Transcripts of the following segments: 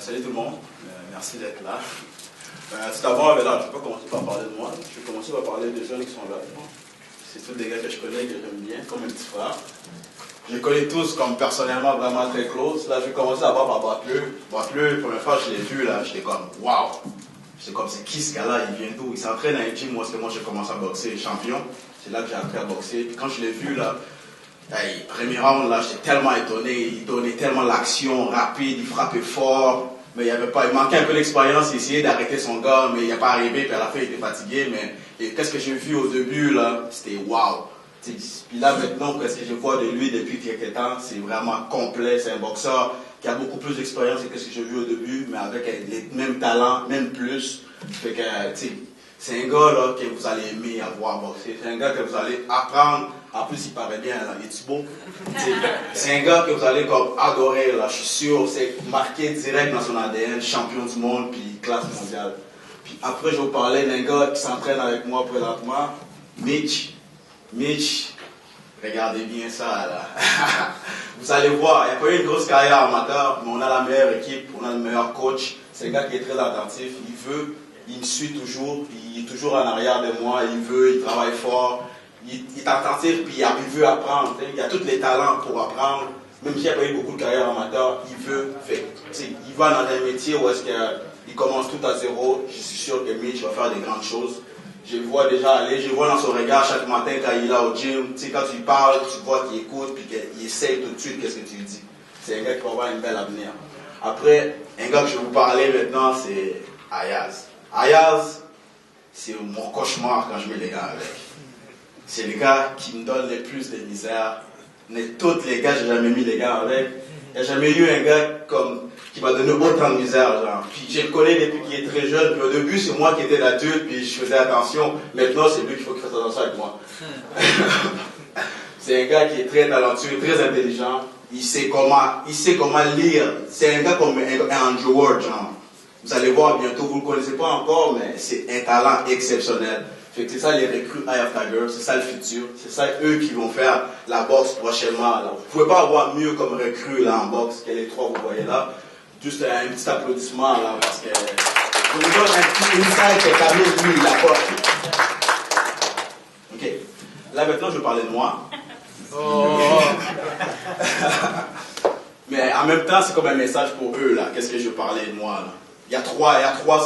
Salut tout le monde, merci d'être là. Tout d'abord, je ne vais pas commencer par parler de moi, je vais commencer par parler des jeunes qui sont là. C'est tous des gars que je connais, que j'aime bien, comme un petit frère. Je les connais tous comme personnellement vraiment très close. Là, je vais commencer d'abord par Bartleux. Bartleux, la première fois que je l'ai vu, là, j'étais comme waouh! J'étais comme, c'est qui ce gars-là? Il vient d'où? Il s'entraîne à un gym où moi j'ai commencé à boxer, champion. C'est là que j'ai appris à boxer. Puis quand je l'ai vu, là, hey, premier round, là, j'étais tellement étonné. Il donnait tellement l'action rapide, il frappait fort. Mais il manquait un peu d'expérience. Il essayait d'arrêter son gars, mais il n'a pas arrivé. Puis à la fin, il était fatigué. Mais qu'est-ce que j'ai vu au début, là? C'était waouh! Puis là, maintenant, qu'est-ce que je vois de lui depuis quelques temps? C'est vraiment complet. C'est un boxeur qui a beaucoup plus d'expérience que ce que j'ai vu au début, mais avec les mêmes talents, même plus. Fait que, c'est un gars là, que vous allez aimer avoir boxer. C'est un gars que vous allez apprendre. En plus, il paraît bien, là, il est beau. C'est un gars que vous allez comme adorer, là, je suis sûr. C'est marqué direct dans son ADN, champion du monde, puis classe mondiale. Puis après, je vais vous parler d'un gars qui s'entraîne avec moi présentement, Mitch. Mitch, regardez bien ça, là. Vous allez voir, il n'y a pas eu une grosse carrière amateur, mais on a la meilleure équipe, on a le meilleur coach. C'est un gars qui est très attentif, il me suit toujours, il est toujours en arrière de moi, il travaille fort, il est attentif, puis il veut apprendre. Il a tous les talents pour apprendre, même s'il n'y a pas eu beaucoup de carrière amateur, il veut. Il va dans un métier où est-ce qu'il commence tout à zéro. Je suis sûr que Mitch va faire des grandes choses. Je le vois déjà aller, je le vois dans son regard chaque matin quand il est là au gym. Quand tu lui parles, tu vois qu'il écoute, puis qu'il essaye tout de suite qu'est-ce que tu lui dis. C'est un gars qui va avoir une belle avenir. Après, un gars que je vais vous parler maintenant, c'est Ayaz. Ayaz, c'est mon cauchemar quand je mets les gars avec. C'est le gars qui me donne le plus de misère. Mais tous les gars, j'ai jamais mis les gars avec. Il n'y a jamais eu un gars qui m'a donné autant de misère. Genre. Puis je le connais depuis qu'il est très jeune. Puis au début, c'est moi qui étais l'adulte, puis je faisais attention. Maintenant, c'est lui qu'il faut qu'il fasse attention avec moi. C'est un gars qui est très talentueux, très intelligent. Il sait comment lire. C'est un gars comme un Andrew Ward, genre. Vous allez voir bientôt, vous ne le connaissez pas encore, mais c'est un talent exceptionnel. Fait que c'est ça les recrues Eye of Tiger, c'est ça le futur, c'est ça eux qui vont faire la boxe prochainement. Là. Vous ne pouvez pas avoir mieux comme recrue là en boxe que les trois que vous voyez là. Juste un petit applaudissement là, parce que je vous donne un petit insight que Camille, lui, il apporte. Ok, là maintenant je vais parler de moi. Oh. Mais en même temps, c'est comme un message pour eux là. Qu'est-ce que je vais parler de moi là? Il y a 3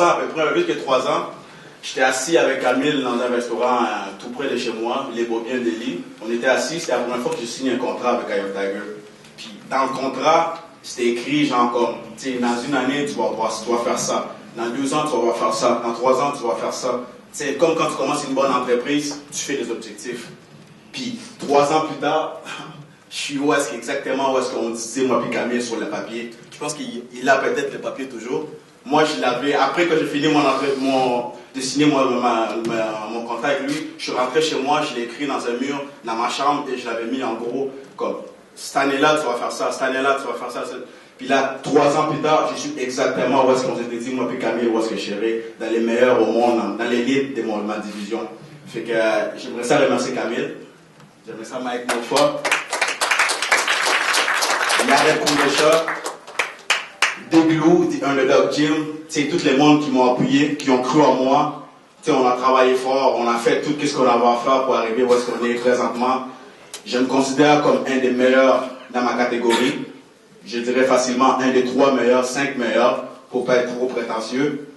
ans à peu près, un peu plus que 3 ans. J'étais assis avec Camille dans un restaurant tout près de chez moi, les Beaubiens de Lille. On était assis, c'était la première fois que j'ai signé un contrat avec Eye of Tiger. Puis dans le contrat, c'était écrit genre comme, tu sais, dans une année, tu vas faire ça. Dans 2 ans, tu vas faire ça. Dans 3 ans, tu vas faire ça. C'est comme quand tu commences une bonne entreprise, tu fais des objectifs. Puis 3 ans plus tard, je suis exactement où est-ce qu'on disait, moi puis Camille, sur le papier. Je pense qu'il a peut-être le papier toujours. Moi, je l'avais, après que j'ai fini de signer mon contrat avec lui, je suis rentré chez moi, je l'ai écrit dans un mur, dans ma chambre, et je l'avais mis en gros, comme, cette année-là, tu vas faire ça, cette année-là, tu vas faire ça. Puis là, 3 ans plus tard, je suis exactement où est-ce qu'on s'était dit, moi puis Camille, où est-ce que je serais, dans les meilleurs au monde, dans l'élite de ma division. Fait que j'aimerais ça remercier Camille, j'aimerais ça Mike Mofa, Yarek Koundécha, Déglou, Underdog Gym, c'est tout le monde qui m'ont appuyé, qui ont cru en moi. T'sais, on a travaillé fort, on a fait tout ce qu'on avait à faire pour arriver où est-ce qu'on est présentement. Je me considère comme un des meilleurs dans ma catégorie. Je dirais facilement un des 3 meilleurs, 5 meilleurs, pour pas être trop prétentieux.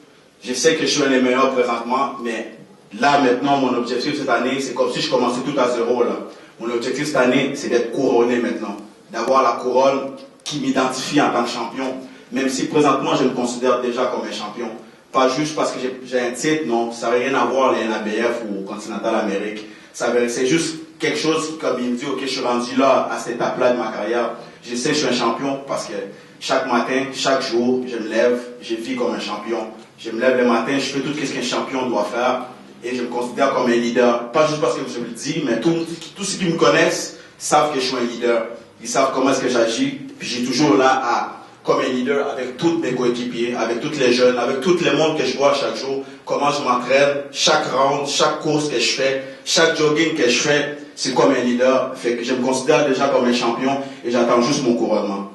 Je sais que je suis un des meilleurs présentement, mais là maintenant, mon objectif cette année, c'est comme si je commençais tout à zéro. Là. Mon objectif cette année, c'est d'être couronné maintenant. D'avoir la couronne qui m'identifie en tant que champion. Même si présentement je me considère déjà comme un champion. Pas juste parce que j'ai un titre, non, ça n'a rien à voir les NABF ou Continental Amérique. C'est juste quelque chose qui, comme il me dit, ok, je suis rendu là, à cette étape-là de ma carrière. Je sais que je suis un champion parce que chaque matin, chaque jour, je me lève, je vis comme un champion. Je me lève le matin, je fais tout ce qu'un champion doit faire et je me considère comme un leader. Pas juste parce que je le dis, mais tous ceux qui me connaissent savent que je suis un leader. Ils savent comment est-ce que j'agis, puis j'ai toujours là comme un leader avec tous mes coéquipiers, avec tous les jeunes, avec tout le monde que je vois chaque jour, comment je m'entraîne, chaque round, chaque course que je fais, chaque jogging que je fais, c'est comme un leader. Fait que je me considère déjà comme un champion et j'attends juste mon couronnement.